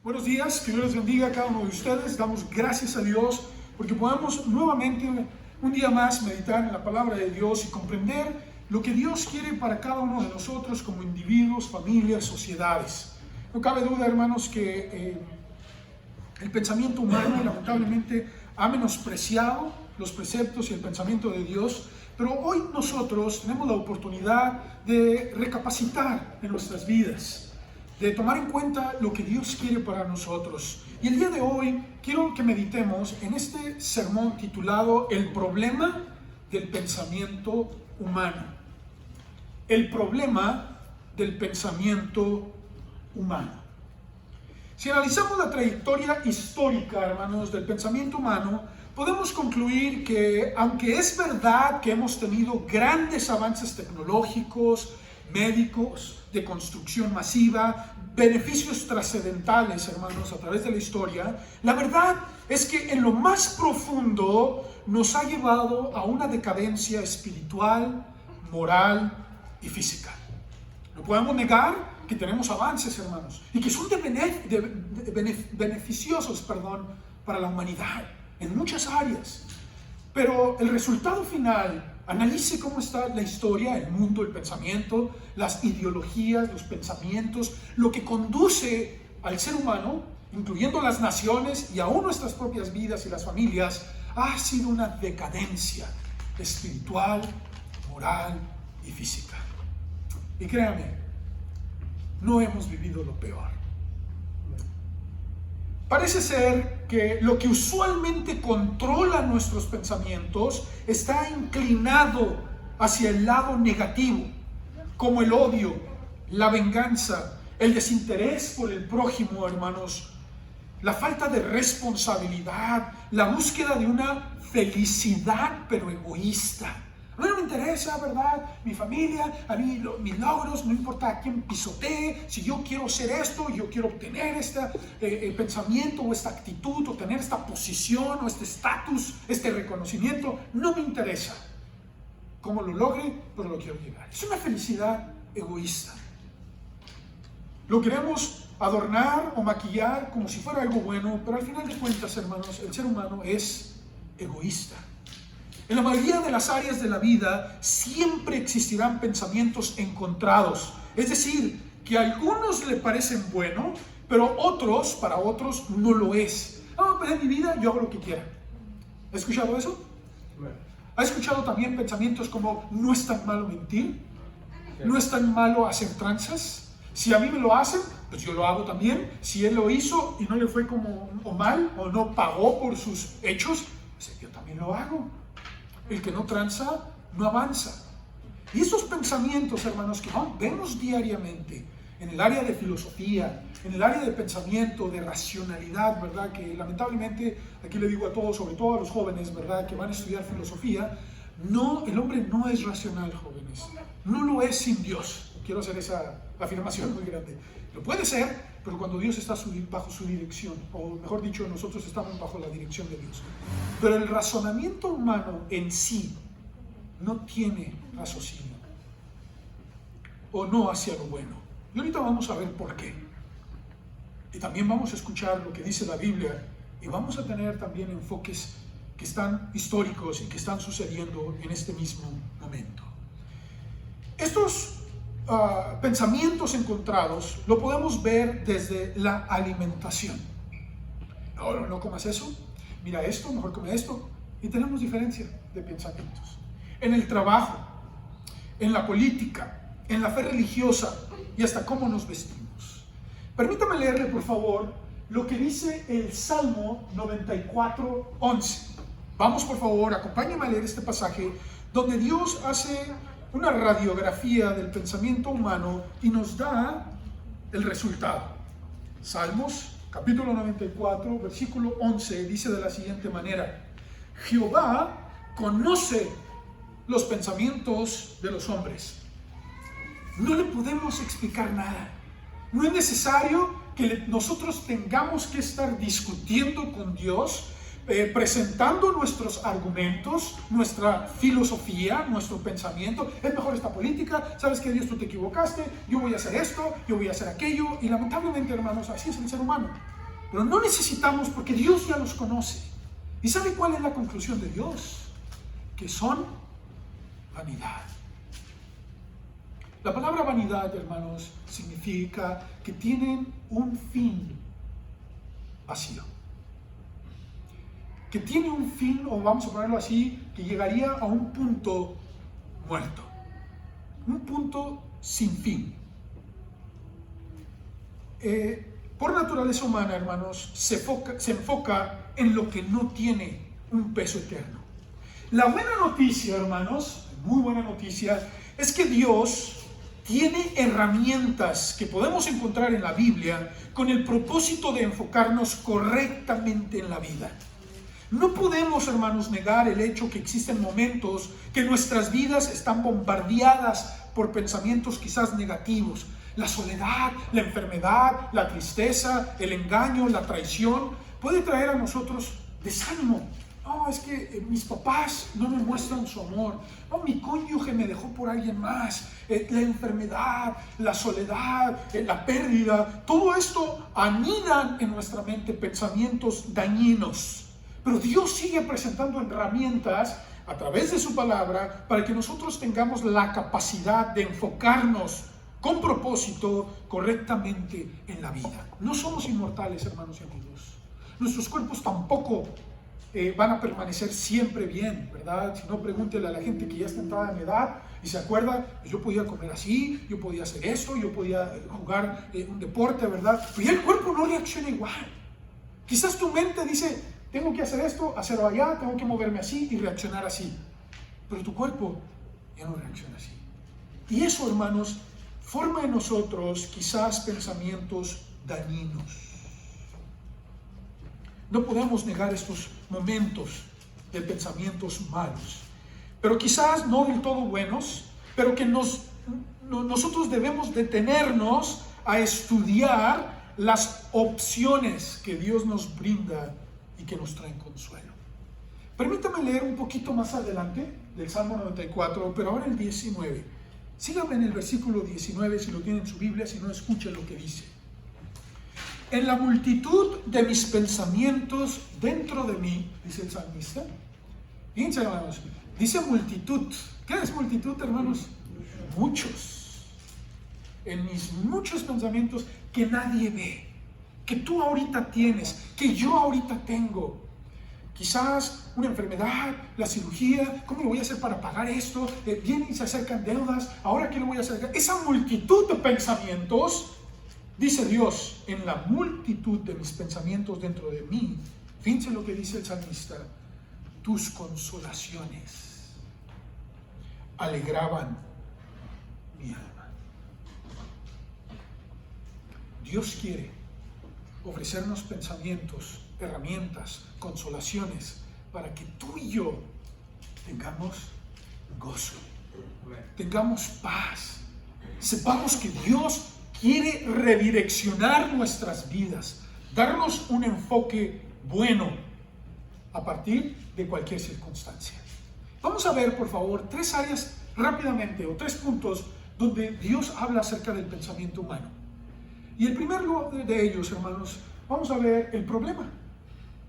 Buenos días, que Dios les bendiga a cada uno de ustedes. Damos gracias a Dios porque podemos nuevamente un día más meditar en la palabra de Dios y comprender lo que Dios quiere para cada uno de nosotros como individuos, familias, sociedades. No cabe duda, hermanos, que el pensamiento humano lamentablemente ha menospreciado los preceptos y el pensamiento de Dios, pero hoy nosotros tenemos la oportunidad de recapacitar en nuestras vidas, de tomar en cuenta lo que Dios quiere para nosotros. Y el día de hoy quiero que meditemos en este sermón titulado El problema del pensamiento humano. El problema del pensamiento humano. Si analizamos la trayectoria histórica, hermanos, del pensamiento humano, podemos concluir que, aunque es verdad que hemos tenido grandes avances tecnológicos, médicos, de construcción masiva, beneficios trascendentales, hermanos, a través de la historia, la verdad es que en lo más profundo nos ha llevado a una decadencia espiritual, moral y física. No podemos negar que tenemos avances, hermanos, y que son beneficiosos para la humanidad en muchas áreas. Pero el resultado final, analice cómo está la historia, el mundo, el pensamiento, las ideologías, los pensamientos, lo que conduce al ser humano, incluyendo las naciones y aún nuestras propias vidas y las familias, ha sido una decadencia espiritual, moral y física. Y créanme, no hemos vivido lo peor. Parece ser que lo que usualmente controla nuestros pensamientos está inclinado hacia el lado negativo, como el odio, la venganza, el desinterés por el prójimo, hermanos, la falta de responsabilidad, la búsqueda de una felicidad pero egoísta. A mí no me interesa, ¿verdad? Mi familia, a mí mis logros, no importa a quién pisotee, si yo quiero ser esto, yo quiero obtener este pensamiento o esta actitud, o tener esta posición o este estatus, este reconocimiento, no me interesa. Cómo lo logre, pero lo quiero llegar. Es una felicidad egoísta. Lo queremos adornar o maquillar como si fuera algo bueno, pero al final de cuentas, hermanos, el ser humano es egoísta. En la mayoría de las áreas de la vida siempre existirán pensamientos encontrados. Es decir, que a algunos le parecen buenos, pero para otros no lo es. Pero en mi vida yo hago lo que quiera. ¿Ha escuchado eso? ¿Ha escuchado también pensamientos como no es tan malo mentir? ¿No es tan malo hacer tranzas? Si a mí me lo hacen, pues yo lo hago también. Si él lo hizo y no le fue o mal, o no pagó por sus hechos, pues yo también lo hago. El que no tranza, no avanza. Y esos pensamientos, hermanos, que vemos diariamente en el área de filosofía, en el área de pensamiento, de racionalidad, ¿verdad? Que lamentablemente, aquí le digo a todos, sobre todo a los jóvenes, ¿verdad? Que van a estudiar filosofía, el hombre no es racional, jóvenes. No lo es sin Dios. Quiero hacer esa afirmación muy grande. Lo puede ser, pero cuando Dios está bajo su dirección, o mejor dicho, nosotros estamos bajo la dirección de Dios. Pero el razonamiento humano en sí no tiene raciocinio, o no hacia lo bueno. Y ahorita vamos a ver por qué. Y también vamos a escuchar lo que dice la Biblia, y vamos a tener también enfoques que están históricos y que están sucediendo en este mismo momento. Estos pensamientos encontrados lo podemos ver desde la alimentación. No comas eso, mira esto, mejor come esto. Y tenemos diferencia de pensamientos. En el trabajo, en la política, en la fe religiosa y hasta cómo nos vestimos. Permítame leerle, por favor, lo que dice el Salmo 94:11. Vamos, por favor, acompáñenme a leer este pasaje donde Dios hace una radiografía del pensamiento humano y nos da el resultado. Salmos, capítulo 94, versículo 11, dice de la siguiente manera: Jehová conoce los pensamientos de los hombres. No le podemos explicar nada. No es necesario que nosotros tengamos que estar discutiendo con Dios, presentando nuestros argumentos, nuestra filosofía, nuestro pensamiento. Es mejor esta política, sabes que Dios, tú te equivocaste, yo voy a hacer esto, yo voy a hacer aquello. Y lamentablemente, hermanos, así es el ser humano. Pero no necesitamos porque Dios ya los conoce. ¿Y sabe cuál es la conclusión de Dios? Que son vanidad. La palabra vanidad, hermanos, significa que tienen un fin vacío. Que tiene un fin, o vamos a ponerlo así, que llegaría a un punto muerto. Un punto sin fin. Por naturaleza humana, hermanos, se enfoca en lo que no tiene un peso eterno. La buena noticia, hermanos, muy buena noticia, es que Dios tiene herramientas que podemos encontrar en la Biblia con el propósito de enfocarnos correctamente en la vida. No podemos, hermanos, negar el hecho que existen momentos que nuestras vidas están bombardeadas por pensamientos quizás negativos. La soledad, la enfermedad, la tristeza, el engaño, la traición puede traer a nosotros desánimo. No, es que mis papás no me muestran su amor. No, mi cónyuge me dejó por alguien más. La enfermedad, la soledad, la pérdida, todo esto anidan en nuestra mente pensamientos dañinos. Pero Dios sigue presentando herramientas a través de su palabra para que nosotros tengamos la capacidad de enfocarnos con propósito correctamente en la vida. No somos inmortales, hermanos y amigos. Nuestros cuerpos tampoco van a permanecer siempre bien, ¿verdad? Si no, pregúntele a la gente que ya está entrada en edad y se acuerda, pues yo podía comer así, yo podía hacer esto, yo podía jugar un deporte, ¿verdad? Pero ya el cuerpo no reacciona igual. Quizás tu mente dice, tengo que hacer esto, hacerlo allá, tengo que moverme así y reaccionar así. Pero tu cuerpo ya no reacciona así. Y eso, hermanos, forma en nosotros quizás pensamientos dañinos. No podemos negar estos momentos de pensamientos malos, pero quizás no del todo buenos, pero que nosotros debemos detenernos a estudiar las opciones que Dios nos brinda y que nos traen consuelo. Permítame leer un poquito más adelante del Salmo 94, pero ahora el 19. Síganme en el versículo 19 si lo tienen en su Biblia, si no, escuchen lo que dice. En la multitud de mis pensamientos dentro de mí, dice el salmista. Fíjense, hermanos, dice multitud. ¿Qué es multitud, hermanos? Muchos. En mis muchos pensamientos que nadie ve, que tú ahorita tienes, que yo ahorita tengo. Quizás una enfermedad, la cirugía, ¿cómo lo voy a hacer para pagar esto? Vienen y se acercan deudas, ¿ahora qué lo voy a hacer? Esa multitud de pensamientos, dice Dios, en la multitud de mis pensamientos dentro de mí, fíjense lo que dice el salmista, tus consolaciones alegraban mi alma. Dios quiere ofrecernos pensamientos, herramientas, consolaciones, para que tú y yo tengamos gozo, tengamos paz, sepamos que Dios quiere redireccionar nuestras vidas, darnos un enfoque bueno a partir de cualquier circunstancia. Vamos a ver, por favor, 3 áreas rápidamente, o 3 puntos donde Dios habla acerca del pensamiento humano. Y el primero de ellos, hermanos, vamos a ver el problema.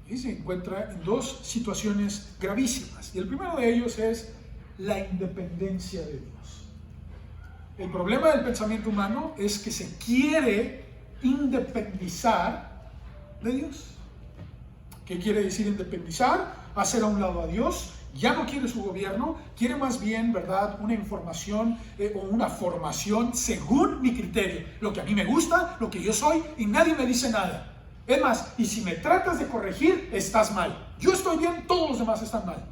Y se encuentra en 2 situaciones gravísimas. Y el primero de ellos es la independencia de Dios. El problema del pensamiento humano es que se quiere independizar de Dios. ¿Qué quiere decir independizar? Hacer a un lado a Dios. Ya no quiere su gobierno, quiere más bien, ¿verdad?, una información o una formación según mi criterio. Lo que a mí me gusta, lo que yo soy, y nadie me dice nada. Es más, y si me tratas de corregir, estás mal. Yo estoy bien, todos los demás están mal.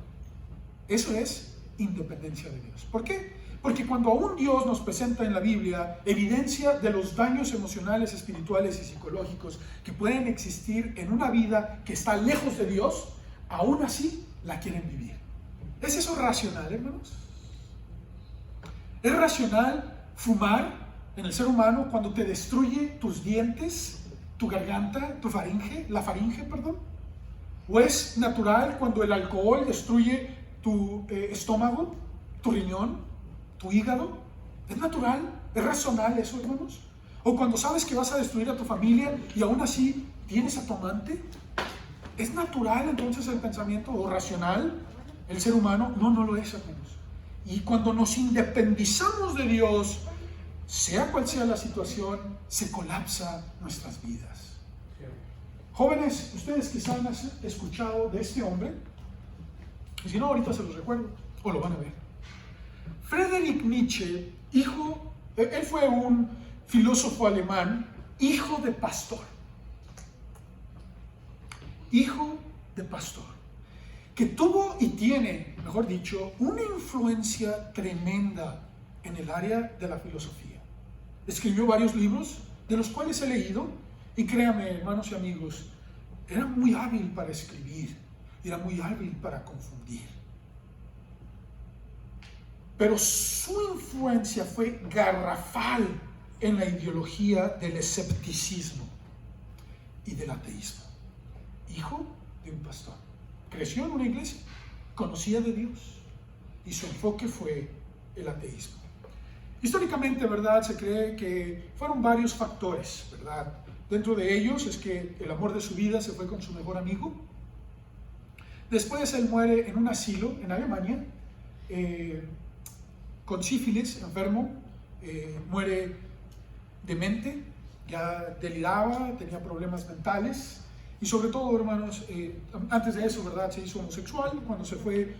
Eso es independencia de Dios. ¿Por qué? Porque cuando aún Dios nos presenta en la Biblia evidencia de los daños emocionales, espirituales y psicológicos que pueden existir en una vida que está lejos de Dios, aún así la quieren vivir. ¿Es eso racional, hermanos? ¿Es racional fumar en el ser humano cuando te destruye tus dientes, tu garganta, la faringe, perdón? ¿O es natural cuando el alcohol destruye tu estómago, tu riñón, tu hígado? ¿Es natural? ¿Es racional eso, hermanos? O cuando sabes que vas a destruir a tu familia y aún así tienes a tu amante. ¿Es natural entonces el pensamiento o racional el ser humano? No, no lo es, hermanos. Y cuando nos independizamos de Dios, sea cual sea la situación, se colapsa nuestras vidas. Jóvenes, ustedes quizás han escuchado de este hombre, y si no, ahorita se los recuerdo, o lo van a ver. Friedrich Nietzsche, él fue un filósofo alemán, hijo de pastor, que tuvo y tiene, mejor dicho, una influencia tremenda en el área de la filosofía. Escribió varios libros, de los cuales he leído, y créanme, hermanos y amigos, era muy hábil para escribir, era muy hábil para confundir. Pero su influencia fue garrafal en la ideología del escepticismo y del ateísmo. Hijo de un pastor, creció en una iglesia, conocía de Dios, y su enfoque fue el ateísmo. Históricamente, ¿verdad?, se cree que fueron varios factores, ¿verdad? Dentro de ellos es que el amor de su vida se fue con su mejor amigo. Después él muere en un asilo en Alemania, con sífilis, enfermo, muere demente, ya deliraba, tenía problemas mentales. Y sobre todo, hermanos, antes de eso, ¿verdad?, se hizo homosexual cuando se fue,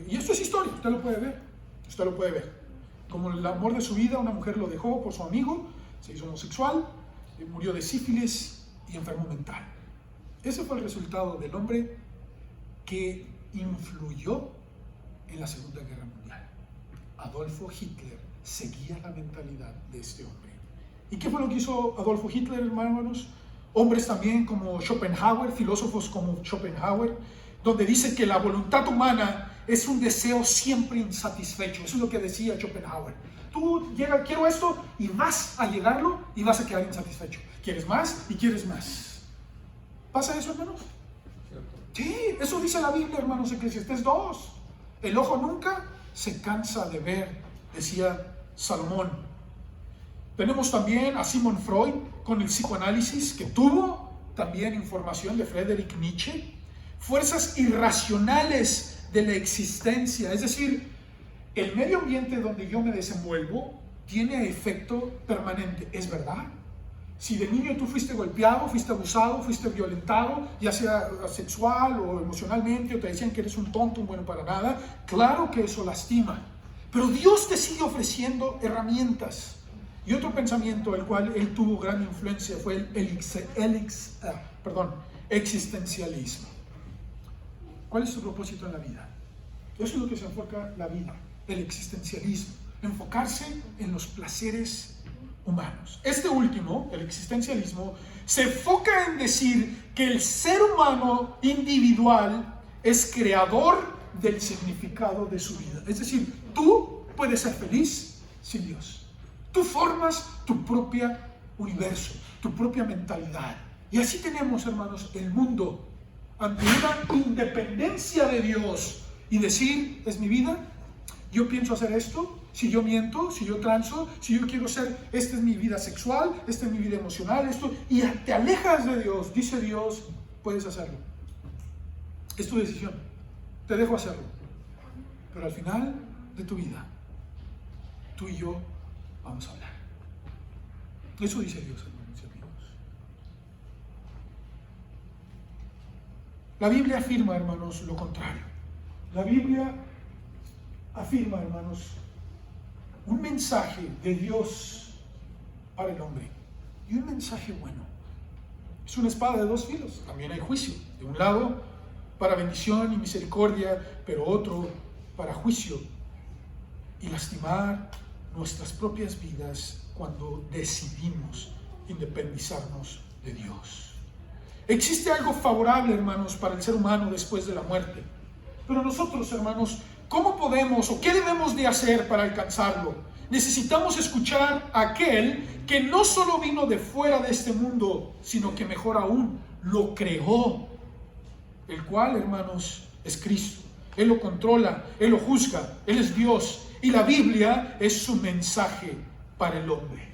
y esto es historia, usted lo puede ver. Como el amor de su vida, una mujer lo dejó por su amigo, se hizo homosexual, murió de sífilis y enfermo mental. Ese fue el resultado del hombre que influyó en la Segunda Guerra Mundial. Adolfo Hitler seguía la mentalidad de este hombre. ¿Y qué fue lo que hizo Adolfo Hitler, hermanos? Hombres también como Schopenhauer, filósofos como Schopenhauer, donde dice que la voluntad humana es un deseo siempre insatisfecho. Eso es lo que decía Schopenhauer. Tú quiero esto, y vas a llegarlo y vas a quedar insatisfecho. Quieres más y quieres más. ¿Pasa eso, hermanos? Sí, eso dice la Biblia, hermanos, Eclesiastés 2. El ojo nunca se cansa de ver, decía Salomón. Tenemos también a Sigmund Freud con el psicoanálisis, que tuvo también información de Friedrich Nietzsche. Fuerzas irracionales de la existencia, es decir, el medio ambiente donde yo me desenvuelvo tiene efecto permanente, ¿es verdad? Si de niño tú fuiste golpeado, fuiste abusado, fuiste violentado, ya sea sexual o emocionalmente, o te decían que eres un tonto, un bueno para nada, claro que eso lastima. Pero Dios te sigue ofreciendo herramientas. Y otro pensamiento el cual él tuvo gran influencia fue el existencialismo. ¿Cuál es tu propósito en la vida? Eso es lo que se enfoca la vida, el existencialismo, enfocarse en los placeres humanos. Este último, el existencialismo, se enfoca en decir que el ser humano individual es creador del significado de su vida. Es decir, tú puedes ser feliz sin Dios. Tú formas tu propio universo, tu propia mentalidad. Y así tenemos, hermanos, el mundo ante una independencia de Dios y decir, es mi vida, yo pienso hacer esto, si yo miento, si yo transo, si yo quiero ser, esta es mi vida sexual, esta es mi vida emocional, esto, y te alejas de Dios, dice Dios, puedes hacerlo. Es tu decisión, te dejo hacerlo. Pero al final de tu vida, tú y yo vamos a hablar. Eso dice Dios, hermanos y amigos. La Biblia afirma, hermanos, lo contrario. La Biblia afirma, hermanos, un mensaje de Dios para el hombre, y un mensaje bueno. Es una espada de dos filos. También hay juicio. De un lado, para bendición y misericordia, pero otro para juicio y lastimar nuestras propias vidas cuando decidimos independizarnos de Dios. Existe algo favorable, hermanos, para el ser humano después de la muerte. Pero nosotros, hermanos, ¿cómo podemos o qué debemos de hacer para alcanzarlo? Necesitamos escuchar a aquel que no solo vino de fuera de este mundo, sino que mejor aún lo creó, el cual, hermanos, es Cristo. Él lo controla, Él lo juzga, Él es Dios, y la Biblia es su mensaje para el hombre.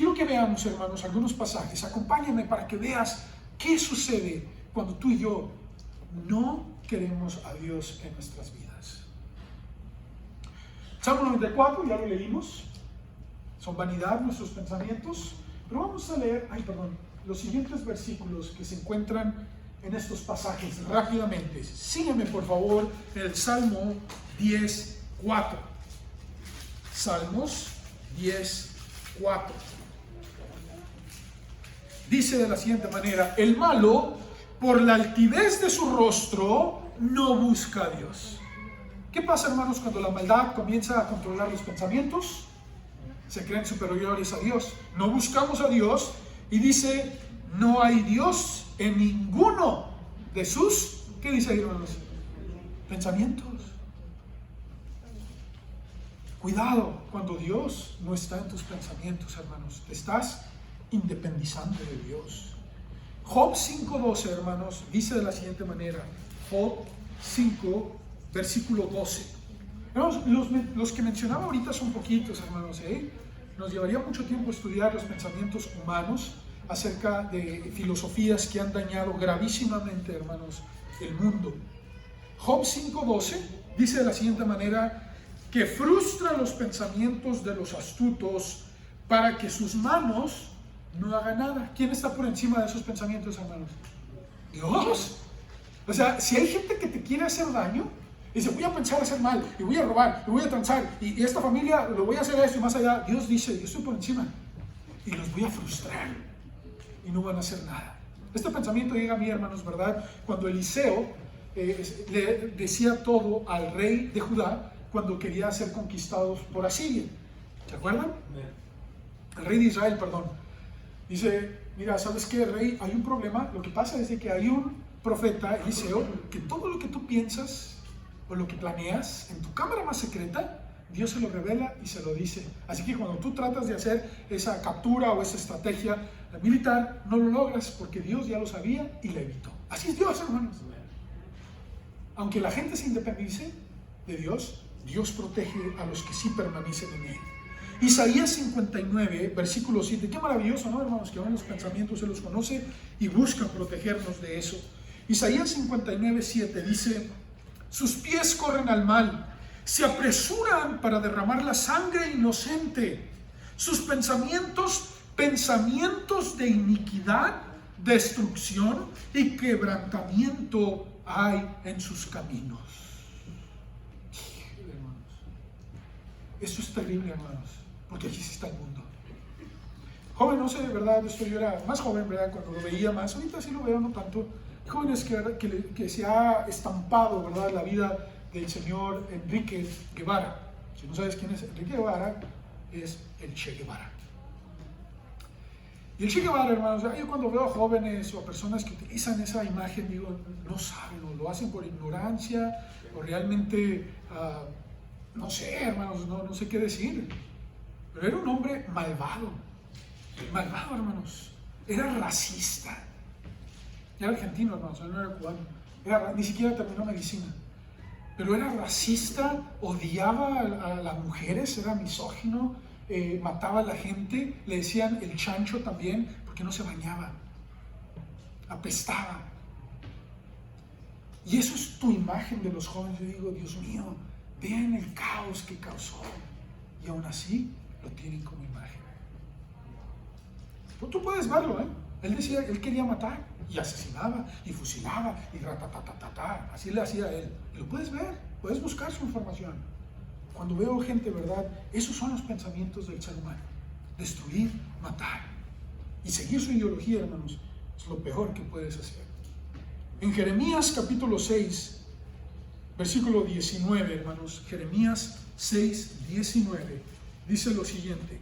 Quiero que veamos, hermanos, algunos pasajes. Acompáñame para que veas qué sucede cuando tú y yo no queremos a Dios en nuestras vidas. Salmo 94, ya lo leímos. Son vanidad nuestros pensamientos. Pero vamos a leer, los siguientes versículos que se encuentran en estos pasajes rápidamente. Sígueme, por favor, en el Salmo 10:4. Salmos 10:4. Dice de la siguiente manera: el malo, por la altivez de su rostro, no busca a Dios. ¿Qué pasa, hermanos, cuando la maldad comienza a controlar los pensamientos? Se creen superiores a Dios. No buscamos a Dios y dice, no hay Dios en ninguno de sus, ¿qué dice ahí, hermanos? Pensamientos. Cuidado cuando Dios no está en tus pensamientos, hermanos. Te estás independizando de Dios. Job 5:12, hermanos, dice de la siguiente manera. Job 5, versículo 12. Hermanos, los que mencionaba ahorita son poquitos, hermanos. Nos llevaría mucho tiempo estudiar los pensamientos humanos acerca de filosofías que han dañado gravísimamente, hermanos, el mundo. Job 5:12 dice de la siguiente manera: que frustra los pensamientos de los astutos para que sus manos no hagan nada. ¿Quién está por encima de esos pensamientos, hermanos? Dios. O sea, si hay gente que te quiere hacer daño, dice, voy a pensar hacer mal, y voy a robar, y voy a transar, y esta familia lo voy a hacer esto y más allá. Dios dice, yo estoy por encima y los voy a frustrar y no van a hacer nada. Este pensamiento llega a mí, hermanos, ¿verdad? Cuando Eliseo le decía todo al rey de Judá cuando quería ser conquistados por Asiria. ¿Se acuerdan? El rey de Israel, perdón. Dice, mira, ¿sabes qué, rey? Hay un problema. Lo que pasa es que hay un profeta, Eliseo, que todo lo que tú piensas o lo que planeas en tu cámara más secreta, Dios se lo revela y se lo dice. Así que cuando tú tratas de hacer esa captura o esa estrategia militar, no lo logras porque Dios ya lo sabía y la evitó. Así es Dios, hermanos. Aunque la gente se independice de Dios, Dios protege a los que sí permanecen en Él. Isaías 59, versículo 7. Qué maravilloso, ¿no, hermanos? Que aún los pensamientos se los conoce y buscan protegernos de eso. Isaías 59, 7 dice: sus pies corren al mal, se apresuran para derramar la sangre inocente. Sus pensamientos de iniquidad, destrucción y quebrantamiento hay en sus caminos. Hermanos, esto es terrible, hermanos, porque aquí sí está el mundo. Joven, no sé, de verdad, yo era más joven, ¿verdad? Cuando lo veía más, ahorita sí lo veo, no tanto. Jóvenes que se ha estampado, ¿verdad?, la vida del señor Enrique Guevara. Si no sabes quién es Enrique Guevara, es el Che Guevara. Y el Che Guevara, hermanos, yo cuando veo a jóvenes o a personas que utilizan esa imagen, digo, no saben, o lo hacen por ignorancia, o realmente, no sé, hermanos, no sé qué decir. Pero era un hombre malvado, hermanos. Era racista. Era argentino, hermanos, no era cubano. Ni siquiera terminó medicina. Pero era racista, odiaba a las mujeres, era misógino, mataba a la gente, le decían el chancho también, porque no se bañaba, apestaba. Y eso es tu imagen de los jóvenes. Yo digo, Dios mío, vean el caos que causó, y aún así lo tienen como imagen. Tú puedes verlo, Él decía, él quería matar, y asesinaba, y fusilaba, y ratatatatata, así le hacía él. Y lo puedes ver, puedes buscar su información. Cuando veo gente, ¿verdad? Esos son los pensamientos del ser humano. Destruir, matar. Y seguir su ideología, hermanos, es lo peor que puedes hacer. En Jeremías capítulo 6, versículo 19, hermanos, Jeremías 6, 19, dice lo siguiente: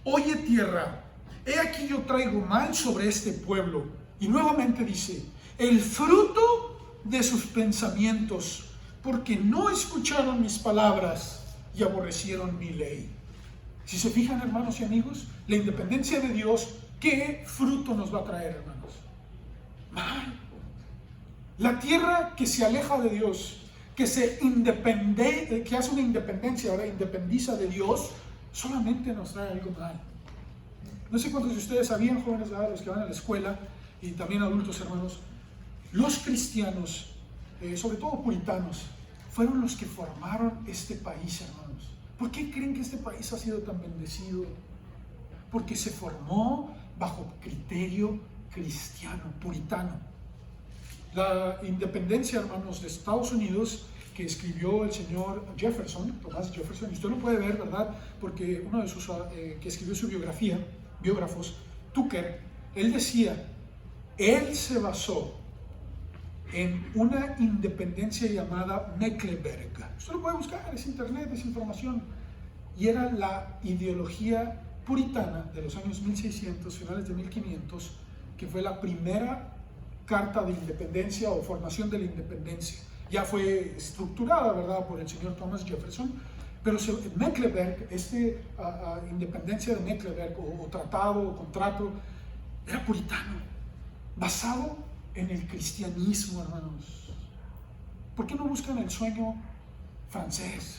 oye tierra, he aquí yo traigo mal sobre este pueblo. Y nuevamente dice, el fruto de sus pensamientos, porque no escucharon mis palabras y aborrecieron mi ley. Si se fijan, hermanos y amigos, la independencia de Dios, ¿qué fruto nos va a traer, hermanos? Mal. La tierra que se aleja de Dios, que hace una independencia, ahora independiza de Dios, solamente nos trae algo mal. No sé cuántos de ustedes sabían, jóvenes, los que van a la escuela, y también adultos, hermanos, los cristianos, sobre todo puritanos, fueron los que formaron este país, hermanos. ¿Por qué creen que este país ha sido tan bendecido? Porque se formó bajo criterio cristiano, puritano. La independencia, hermanos, de Estados Unidos, que escribió el señor Jefferson, Thomas Jefferson, y usted lo puede ver, ¿verdad? Porque uno de sus, que escribió su biografía, biógrafos, Tucker, él decía, él se basó en una independencia llamada Mecklenburg. Usted lo puede buscar, es internet, es información. Y era la ideología puritana de los años 1600, finales de 1500, que fue la primera carta de independencia o formación de la independencia. Ya fue estructurada, ¿verdad?, por el señor Thomas Jefferson, pero Mecklenburg, independencia de Mecklenburg, o tratado, o contrato, era puritano, basado en el cristianismo, hermanos. ¿Por qué no buscan el sueño francés,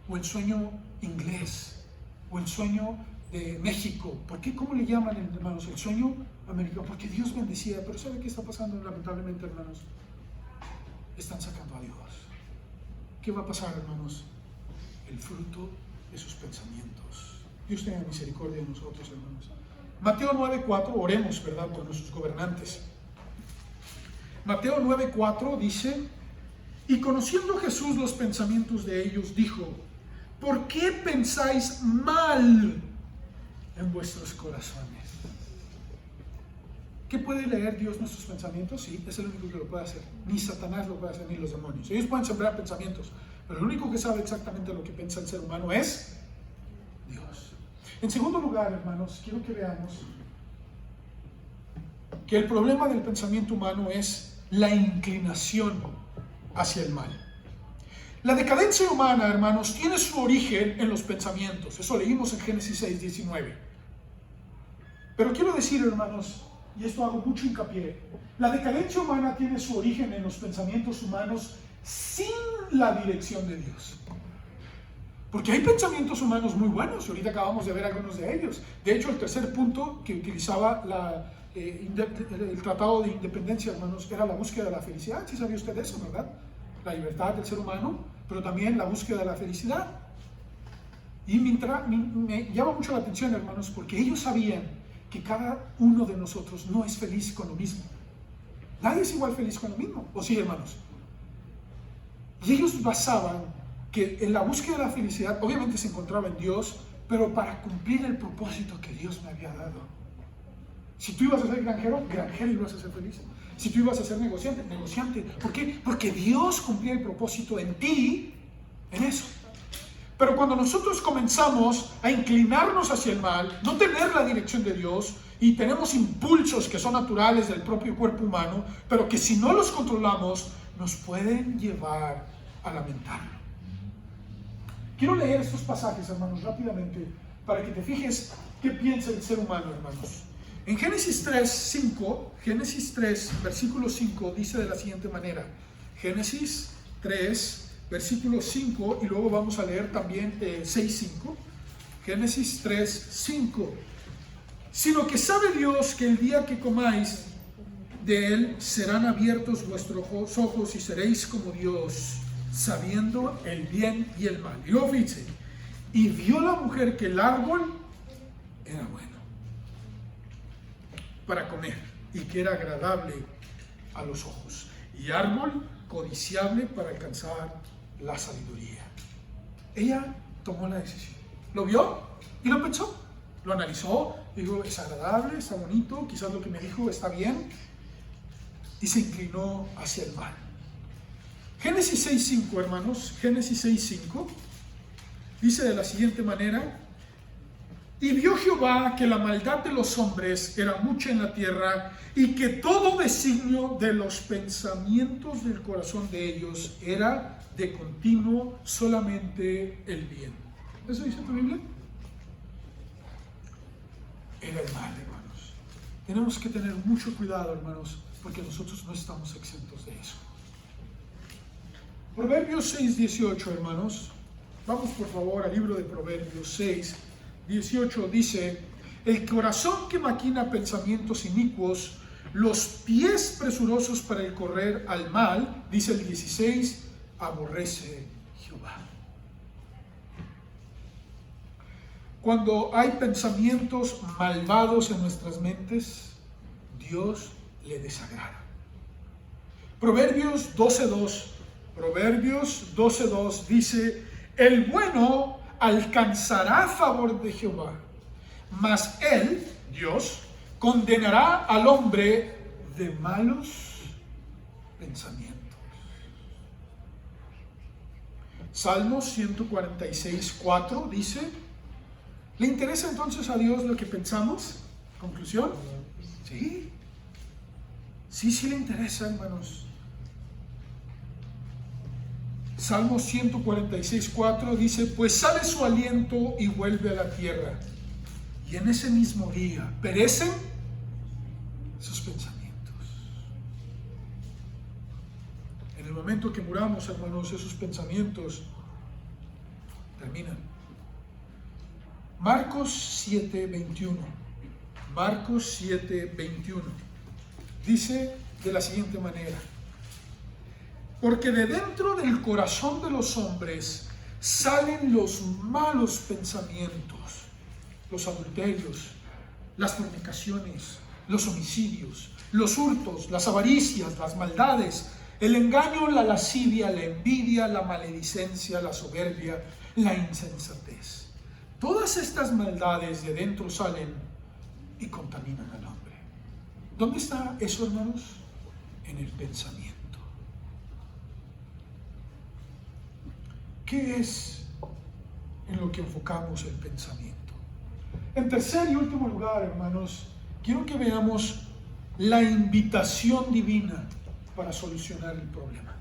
o el sueño inglés, o el sueño de México? ¿Por qué? ¿Cómo le llaman, hermanos? El sueño americano. Porque Dios bendecía. Pero ¿sabe qué está pasando? Lamentablemente, hermanos, están sacando a Dios. ¿Qué va a pasar, hermanos? El fruto de sus pensamientos. Dios tenga misericordia de nosotros, hermanos. Mateo 9:4, oremos, ¿verdad?, por nuestros gobernantes. Mateo 9:4 dice: y conociendo Jesús los pensamientos de ellos, dijo: ¿por qué pensáis mal en vuestros corazones? ¿Qué puede leer Dios nuestros pensamientos? Sí, es el único que lo puede hacer. Ni Satanás lo puede hacer, ni los demonios. Ellos pueden sembrar pensamientos, pero el único que sabe exactamente lo que piensa el ser humano es Dios. En segundo lugar, hermanos, quiero que veamos que el problema del pensamiento humano es la inclinación hacia el mal. La decadencia humana, hermanos, tiene su origen en los pensamientos. Eso leímos en Génesis 6:19. Pero quiero decir, hermanos, y esto hago mucho hincapié, la decadencia humana tiene su origen en los pensamientos humanos sin la dirección de Dios. Porque hay pensamientos humanos muy buenos, y ahorita acabamos de ver algunos de ellos. De hecho, el tercer punto que utilizaba el Tratado de Independencia, hermanos, era la búsqueda de la felicidad. ¿Sí sabía usted eso, verdad? La libertad del ser humano, pero también la búsqueda de la felicidad. Y me llama mucho la atención, hermanos, porque ellos sabían que cada uno de nosotros no es feliz con lo mismo. Nadie es igual feliz con lo mismo, ¿o sí, hermanos? Y ellos basaban que en la búsqueda de la felicidad, obviamente se encontraba en Dios, pero para cumplir el propósito que Dios me había dado. Si tú ibas a ser granjero, granjero ibas a ser feliz. Si tú ibas a ser negociante, negociante. ¿Por qué? Porque Dios cumplía el propósito en ti, en eso. Pero cuando nosotros comenzamos a inclinarnos hacia el mal, no tener la dirección de Dios, y tenemos impulsos que son naturales del propio cuerpo humano, pero que si no los controlamos, nos pueden llevar a lamentarlo. Quiero leer estos pasajes, hermanos, rápidamente, para que te fijes qué piensa el ser humano, hermanos. En Génesis 3, versículo 5, dice de la siguiente manera. Génesis 3, versículo 5, y luego vamos a leer también 6:5. Génesis 3, 5. Sino que sabe Dios que el día que comáis de él serán abiertos vuestros ojos y seréis como Dios, sabiendo el bien y el mal. Y luego dice: y vio la mujer que el árbol era bueno para comer y que era agradable a los ojos, y árbol codiciable para alcanzar la sabiduría. Ella tomó la decisión, lo vio y lo pensó, lo analizó, dijo: es agradable, está bonito, quizás lo que me dijo está bien, y se inclinó hacia el mal. Génesis 6:5, hermanos, Génesis 6:5 dice de la siguiente manera: y vio Jehová que la maldad de los hombres era mucha en la tierra, y que todo designio de los pensamientos del corazón de ellos era de continuo solamente el bien. ¿Eso dice tu Biblia? Era el mal, hermanos. Tenemos que tener mucho cuidado, hermanos, porque nosotros no estamos exentos de eso. Proverbios 6:18, hermanos. Vamos por favor al libro de Proverbios 6, 18 dice: el corazón que maquina pensamientos inicuos, los pies presurosos para el correr al mal, dice el 16, aborrece Jehová. Cuando hay pensamientos malvados en nuestras mentes, Dios le desagrada. Proverbios 12:2 dice: el bueno alcanzará favor de Jehová, mas él, Dios, condenará al hombre de malos pensamientos. Salmos 146:4 dice: ¿le interesa entonces a Dios lo que pensamos? ¿Conclusión? Sí. Sí le interesa, hermanos. Salmos 146:4 dice: pues sale su aliento y vuelve a la tierra, y en ese mismo día perecen sus pensamientos. En el momento que muramos, hermanos, esos pensamientos terminan. Marcos 7:21 dice de la siguiente manera: porque de dentro del corazón de los hombres salen los malos pensamientos, los adulterios, las fornicaciones, los homicidios, los hurtos, las avaricias, las maldades, el engaño, la lascivia, la envidia, la maledicencia, la soberbia, la insensatez. Todas estas maldades de dentro salen y contaminan al hombre. ¿Dónde está eso, hermanos? En el pensamiento. ¿Qué es en lo que enfocamos el pensamiento? En tercer y último lugar, hermanos, quiero que veamos la invitación divina para solucionar el problema.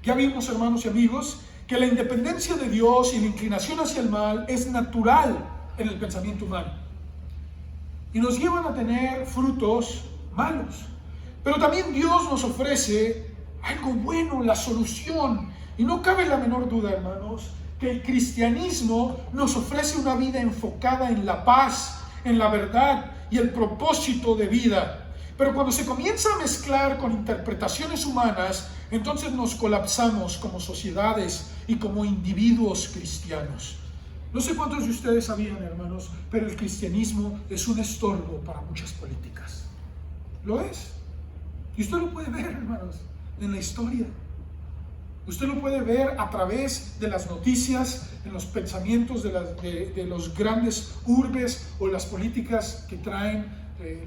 Ya vimos, hermanos y amigos, que la independencia de Dios y la inclinación hacia el mal es natural en el pensamiento humano y nos llevan a tener frutos malos. Pero también Dios nos ofrece algo bueno, la solución. Y no cabe la menor duda, hermanos, que el cristianismo nos ofrece una vida enfocada en la paz, en la verdad y el propósito de vida. Pero cuando se comienza a mezclar con interpretaciones humanas, entonces nos colapsamos como sociedades y como individuos cristianos. No sé cuántos de ustedes sabían, hermanos, pero el cristianismo es un estorbo para muchas políticas. Lo es. Y usted lo puede ver, hermanos, en la historia. Usted lo puede ver a través de las noticias, en los pensamientos de los grandes urbes o las políticas que traen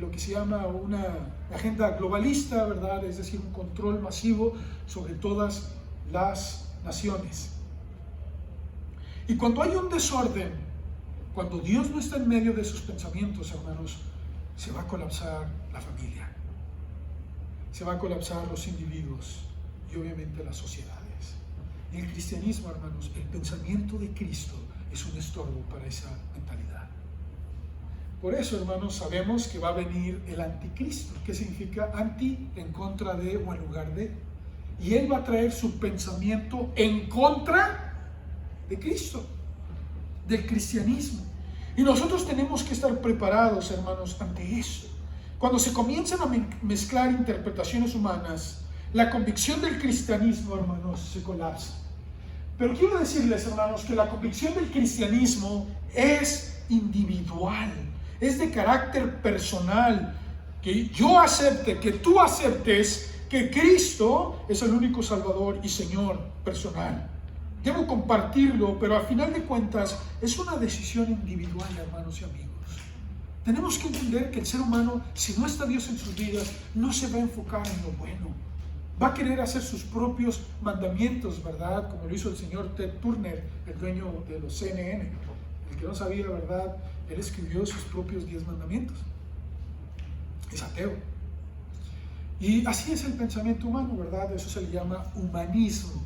lo que se llama una agenda globalista, ¿verdad? Es decir, un control masivo sobre todas las naciones. Y cuando hay un desorden, cuando Dios no está en medio de sus pensamientos, hermanos, se va a colapsar la familia, se va a colapsar los individuos y obviamente las sociedades. En el cristianismo, hermanos, el pensamiento de Cristo es un estorbo para esa mentalidad. Por eso, hermanos, sabemos que va a venir el anticristo. ¿Qué significa anti? En contra de o en lugar de. Y él va a traer su pensamiento en contra de Cristo, del cristianismo. Y nosotros tenemos que estar preparados, hermanos, ante eso. Cuando se comienzan a mezclar interpretaciones humanas, la convicción del cristianismo, hermanos, se colapsa. Pero quiero decirles, hermanos, que la convicción del cristianismo es individual, es de carácter personal. Que yo acepte, que tú aceptes que Cristo es el único Salvador y Señor personal. Debo compartirlo, pero al final de cuentas es una decisión individual, hermanos y amigos. Tenemos que entender que el ser humano, si no está Dios en sus vidas, no se va a enfocar en lo bueno. Va a querer hacer sus propios mandamientos, ¿verdad? Como lo hizo el señor Ted Turner, el dueño de los CNN. El que no sabía, ¿verdad? Él escribió sus propios 10 mandamientos. Es ateo. Y así es el pensamiento humano, ¿verdad? Eso se le llama humanismo.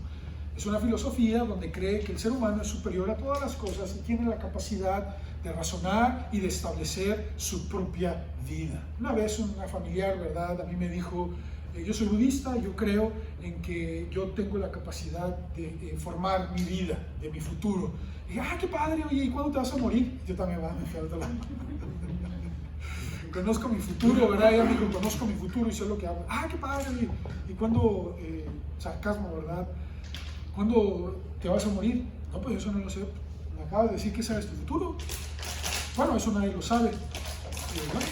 Es una filosofía donde cree que el ser humano es superior a todas las cosas y tiene la capacidad de razonar y de establecer su propia vida. Una vez una familiar, ¿verdad? A mí me dijo, Yo soy budista, yo creo en que yo tengo la capacidad de formar mi vida, de mi futuro. Y dije, qué padre, oye, ¿y cuándo te vas a morir? Yo también, me fui a otro lado. Conozco mi futuro, ¿verdad? Ella me dijo, conozco mi futuro y sé lo que hago. Qué padre, oye. ¿Y cuándo, sarcasmo, ¿verdad? ¿Cuándo te vas a morir? No, pues eso no lo sé. Me acabas de decir que sabes tu futuro. Bueno, eso nadie lo sabe. Bueno,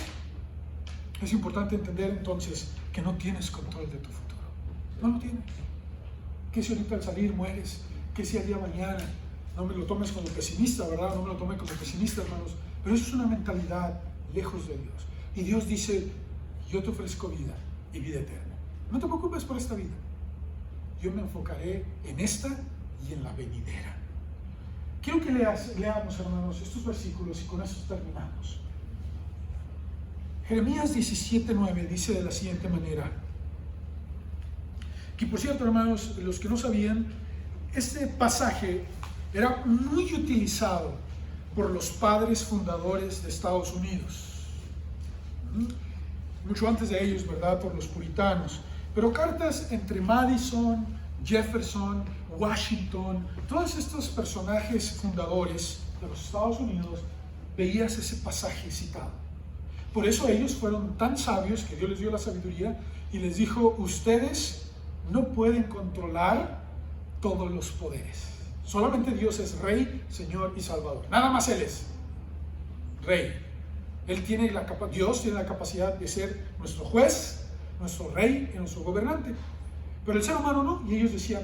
es importante entender entonces que no tienes control de tu futuro. No lo tienes. Que si ahorita al salir mueres, que si al día mañana. No me lo tomes como pesimista, ¿verdad? No me lo tome como pesimista, hermanos. Pero eso es una mentalidad lejos de Dios. Y Dios dice, yo te ofrezco vida y vida eterna. No te preocupes por esta vida. Yo me enfocaré en esta y en la venidera. Quiero que leamos, hermanos, estos versículos y con eso terminamos. Jeremías 17:9 dice de la siguiente manera. Que por cierto, hermanos, los que no sabían, este pasaje era muy utilizado por los padres fundadores de Estados Unidos. Mucho antes de ellos, ¿verdad? Por los puritanos. Pero cartas entre Madison, Jefferson, Washington, todos estos personajes fundadores de los Estados Unidos, veías ese pasaje citado. Por eso ellos fueron tan sabios que Dios les dio la sabiduría y les dijo, ustedes no pueden controlar todos los poderes. Solamente Dios es Rey, Señor y Salvador. Nada más Él es Rey. Dios tiene la capacidad de ser nuestro juez, nuestro rey y nuestro gobernante. Pero el ser humano no. Y ellos decían,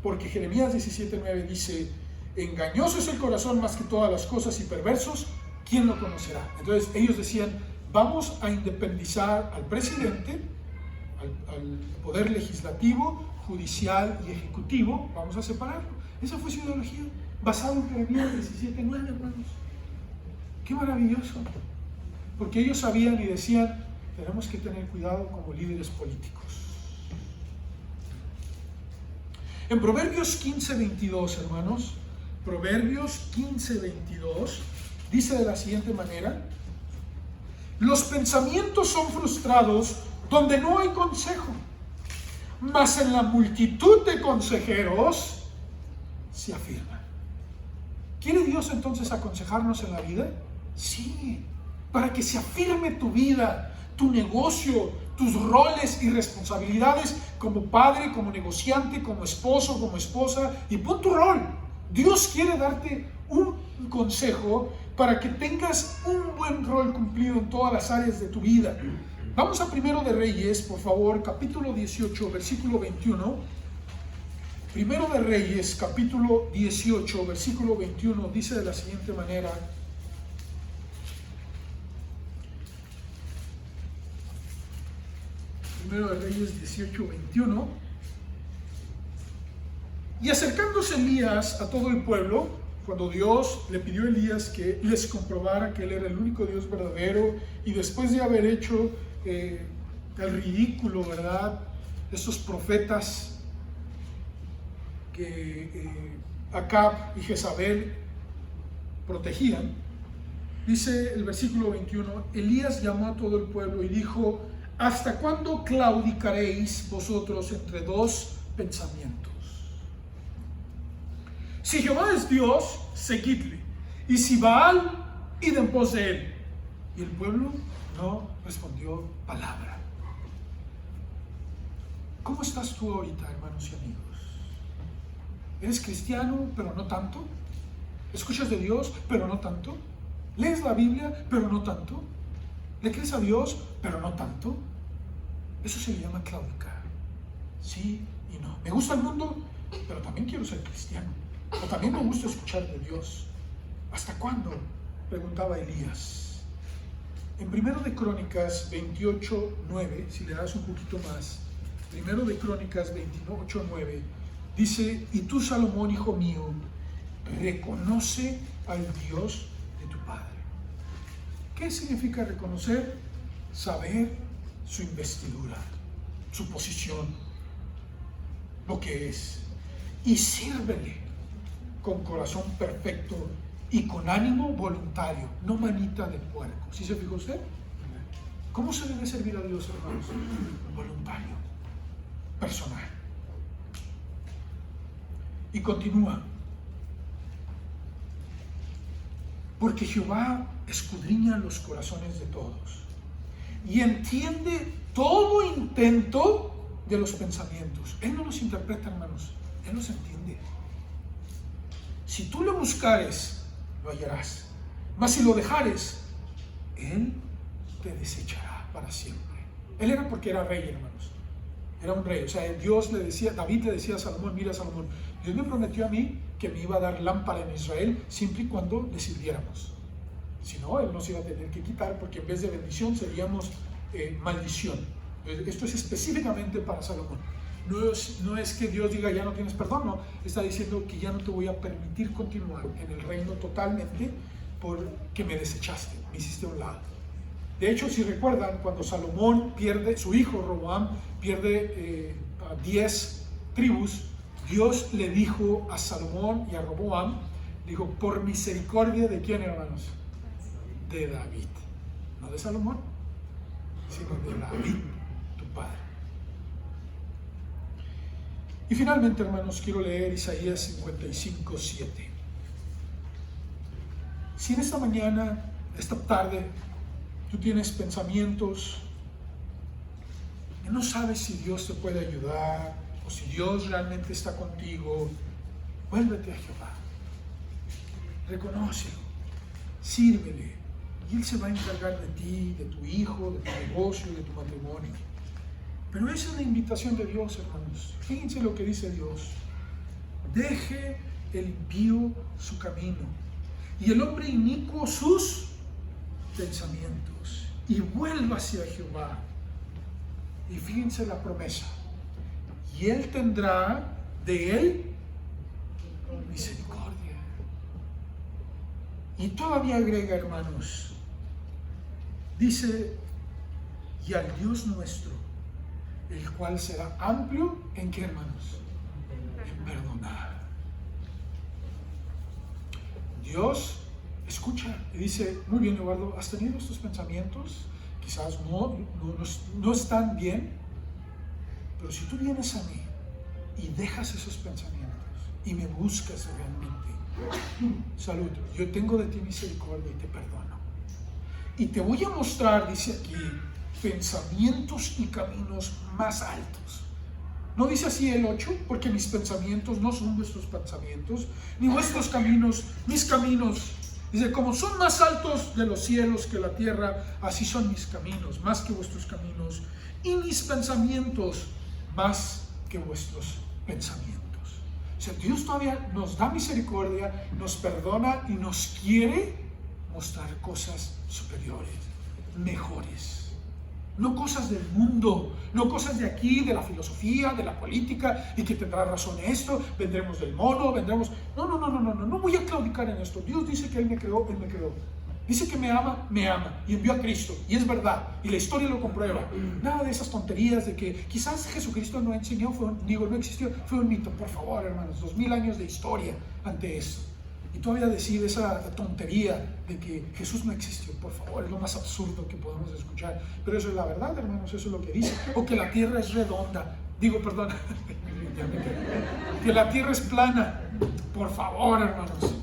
porque Jeremías 17:9 dice, engañoso es el corazón más que todas las cosas y perversos, ¿quién lo conocerá? Entonces ellos decían, vamos a independizar al presidente, al poder legislativo, judicial y ejecutivo, vamos a separarlo. Esa fue su ideología, basada en Jeremías 17:9, hermanos. Qué maravilloso. Porque ellos sabían y decían, tenemos que tener cuidado como líderes políticos. En Proverbios 15:22, hermanos, Proverbios 15:22, dice de la siguiente manera, los pensamientos son frustrados donde no hay consejo, mas en la multitud de consejeros se afirman. ¿Quiere Dios entonces aconsejarnos en la vida? Sí, para que se afirme tu vida, tu negocio, tus roles y responsabilidades como padre, como negociante, como esposo, como esposa, y pon tu rol. Dios quiere darte un consejo para que tengas un buen rol cumplido en todas las áreas de tu vida. Vamos a Primero de Reyes, por favor, capítulo 18, versículo 21. Primero de Reyes, capítulo 18, versículo 21, dice de la siguiente manera. Primero de Reyes 18:21. Y acercándose Elías a todo el pueblo, cuando Dios le pidió a Elías que les comprobara que él era el único Dios verdadero, y después de haber hecho el ridículo, ¿verdad?, estos profetas que Acab y Jezabel protegían, dice el versículo 21, Elías llamó a todo el pueblo y dijo, ¿hasta cuándo claudicaréis vosotros entre dos pensamientos? Si Jehová es Dios, seguidle, y si Baal, id en pos de él. Y el pueblo no respondió palabra. ¿Cómo estás tú ahorita, hermanos y amigos? ¿Eres cristiano, pero no tanto? ¿Escuchas de Dios, pero no tanto? ¿Lees la Biblia, pero no tanto? ¿Le crees a Dios, pero no tanto? Eso se le llama claudicar. Sí y no. Me gusta el mundo, pero también quiero ser cristiano. O también me gusta escuchar de Dios. ¿Hasta cuándo?, preguntaba Elías. En Primero de Crónicas 28:9, si le das un poquito más, Primero de Crónicas 28:9, dice, y tú, Salomón, hijo mío, reconoce al Dios de tu Padre. ¿Qué significa reconocer? Saber su investidura, su posición, lo que es, y sírvele con corazón perfecto y con ánimo voluntario, no manita de puerco. ¿Sí se fijó usted? ¿Cómo se debe servir a Dios, hermanos? Voluntario. personal. Y continúa. Porque Jehová escudriña los corazones de todos y entiende todo intento de los pensamientos. Él no los interpreta, hermanos, Él los entiende. Si tú lo buscares, lo hallarás. Mas si lo dejares, Él te desechará para siempre. Él era porque era rey, hermanos. Era un rey. O sea, Dios le decía, David le decía a Salomón, mira Salomón, Dios me prometió a mí que me iba a dar lámpara en Israel siempre y cuando le sirviéramos. Si no, Él nos iba a tener que quitar, porque en vez de bendición seríamos maldición. Esto es específicamente para Salomón. No es que Dios diga ya no tienes perdón, no. Está diciendo que ya no te voy a permitir continuar en el reino totalmente porque me desechaste, me hiciste a un lado. De hecho, si recuerdan, cuando Salomón pierde, su hijo Roboam pierde 10 tribus, Dios le dijo a Salomón y a Roboam, dijo, por misericordia de quién, hermanos, de David, no de Salomón, sino de David, tu padre. Y finalmente, hermanos, quiero leer Isaías 55:7. Si en esta mañana, esta tarde, tú tienes pensamientos que no sabes si Dios te puede ayudar o si Dios realmente está contigo, vuélvete a Jehová, reconócelo, sírvele, y Él se va a encargar de ti, de tu hijo, de tu negocio, de tu matrimonio. Pero esa es la invitación de Dios, hermanos. Fíjense lo que dice Dios: deje el impío su camino y el hombre inicuo sus pensamientos, y vuelva hacia Jehová. Y fíjense la promesa: y Él tendrá de él misericordia. Y todavía agrega, hermanos, dice, y al Dios nuestro, el cual será amplio en qué, hermanos, en perdonar. Dios escucha y dice, muy bien, Eduardo, ¿has tenido estos pensamientos? Quizás no están bien, pero si tú vienes a mí y dejas esos pensamientos y me buscas realmente, salud, yo tengo de ti misericordia y te perdono. Y te voy a mostrar, dice aquí, pensamientos y caminos más altos. No dice así el 8, porque mis pensamientos no son vuestros pensamientos, ni vuestros caminos, mis caminos. Dice, como son más altos de los cielos que la tierra, así son mis caminos, más que vuestros caminos, y mis pensamientos, más que vuestros pensamientos. O sea, Dios todavía nos da misericordia, nos perdona y nos quiere mostrar cosas superiores, mejores. No cosas del mundo, no cosas de aquí, de la filosofía, de la política, y que tendrá razón esto, vendremos del mono, vendremos... No voy a claudicar en esto. Dios dice que Él me creó, Él me creó. Dice que me ama, y envió a Cristo, y es verdad, y la historia lo comprueba. Nada de esas tonterías de que quizás Jesucristo no enseñó, no existió, fue un mito. Por favor, hermanos, 2000 años de historia ante eso. Y todavía decir esa tontería de que Jesús no existió, por favor, es lo más absurdo que podemos escuchar. Pero eso es la verdad, hermanos, eso es lo que dice. O que la tierra es redonda. Que la tierra es plana. Por favor, hermanos.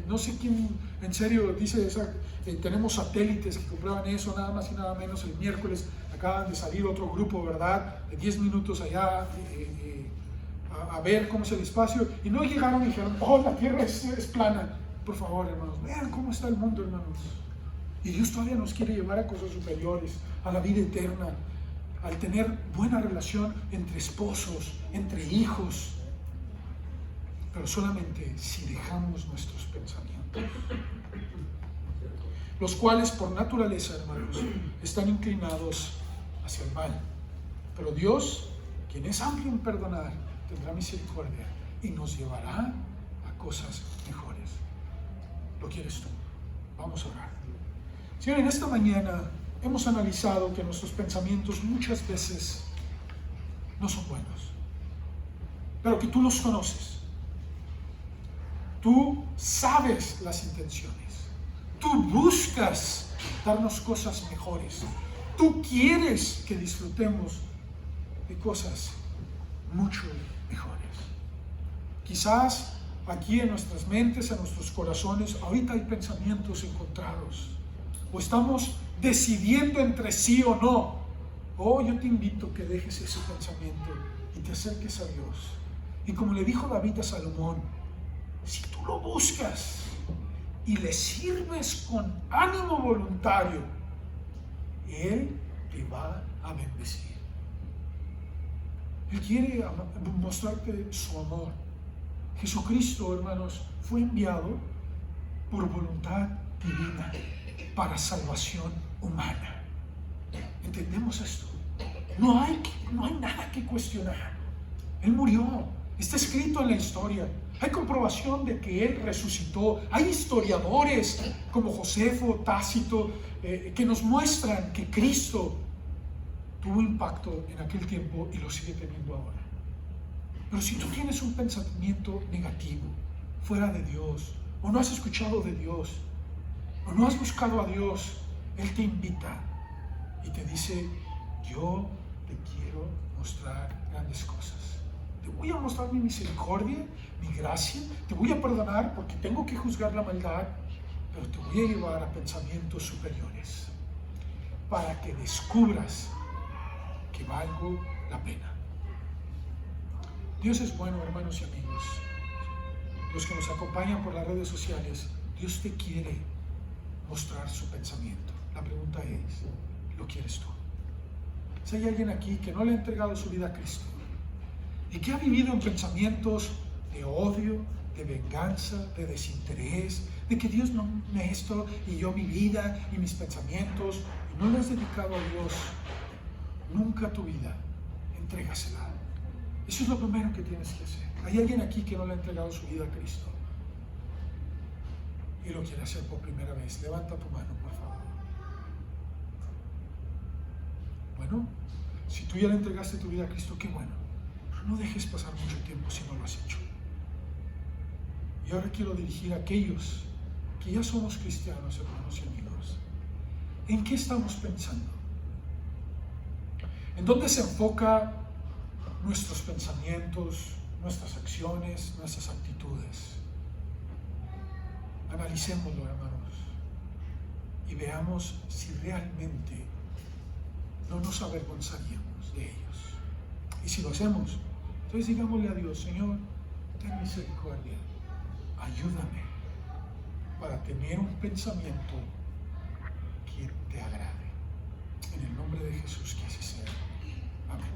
No sé quién en serio dice esa. Tenemos satélites que comprueban eso, nada más y nada menos. El miércoles acaban de salir otro grupo, ¿verdad? De 10 minutos allá. A ver cómo es el espacio, y no llegaron y dijeron, oh, la tierra es plana. Por favor, hermanos, vean cómo está el mundo, hermanos. Y Dios todavía nos quiere llevar a cosas superiores, a la vida eterna, al tener buena relación entre esposos, entre hijos, pero solamente si dejamos nuestros pensamientos, los cuales por naturaleza, hermanos, están inclinados hacia el mal. Pero Dios, quien es amplio en perdonar, tendrá misericordia y nos llevará a cosas mejores. ¿Lo quieres tú? Vamos a orar. Señor, en esta mañana hemos analizado que nuestros pensamientos muchas veces no son buenos, pero que tú los conoces. Tú sabes las intenciones. Tú buscas darnos cosas mejores. Tú quieres que disfrutemos de cosas mucho mejores. Quizás aquí en nuestras mentes, en nuestros corazones, ahorita hay pensamientos encontrados. O estamos decidiendo entre sí o no. Yo te invito a que dejes ese pensamiento y te acerques a Dios. Y como le dijo David a Salomón, si tú lo buscas y le sirves con ánimo voluntario, Él te va a bendecir. Él quiere mostrarte su amor. Jesucristo, hermanos, fue enviado por voluntad divina para salvación humana. ¿Entendemos esto? No hay nada que cuestionar. Él murió. Está escrito en la historia. Hay comprobación de que Él resucitó. Hay historiadores como Josefo, Tácito, que nos muestran que Cristo tuvo impacto en aquel tiempo y lo sigue teniendo ahora. Pero si tú tienes un pensamiento negativo, fuera de Dios, o no has escuchado de Dios, o no has buscado a Dios, Él te invita y te dice: yo te quiero mostrar grandes cosas. Te voy a mostrar mi misericordia, mi gracia, te voy a perdonar porque tengo que juzgar la maldad, pero te voy a llevar a pensamientos superiores para que descubras que valgo la pena. Dios es bueno, hermanos y amigos. Los que nos acompañan por las redes sociales, Dios te quiere mostrar su pensamiento. La pregunta es, ¿lo quieres tú? Si hay alguien aquí que no le ha entregado su vida a Cristo y que ha vivido en pensamientos de odio, de venganza, de desinterés, de que Dios no me esto y yo mi vida y mis pensamientos, y no le has dedicado a Dios nunca tu vida, entrégasela. Eso es lo primero que tienes que hacer. Hay alguien aquí que no le ha entregado su vida a Cristo y lo quiere hacer por primera vez. Levanta tu mano, por favor. Bueno, si tú ya le entregaste tu vida a Cristo, qué bueno. Pero no dejes pasar mucho tiempo si no lo has hecho. Y ahora quiero dirigir a aquellos que ya somos cristianos, hermanos y amigos. ¿En qué estamos pensando? ¿En dónde se enfoca nuestros pensamientos, nuestras acciones, nuestras actitudes? Analicémoslo, hermanos, y veamos si realmente no nos avergonzaríamos de ellos. Y si lo hacemos, entonces digámosle a Dios: Señor, ten misericordia, ayúdame para tener un pensamiento que te agrade. En el nombre de Jesús, que así sea. Amén.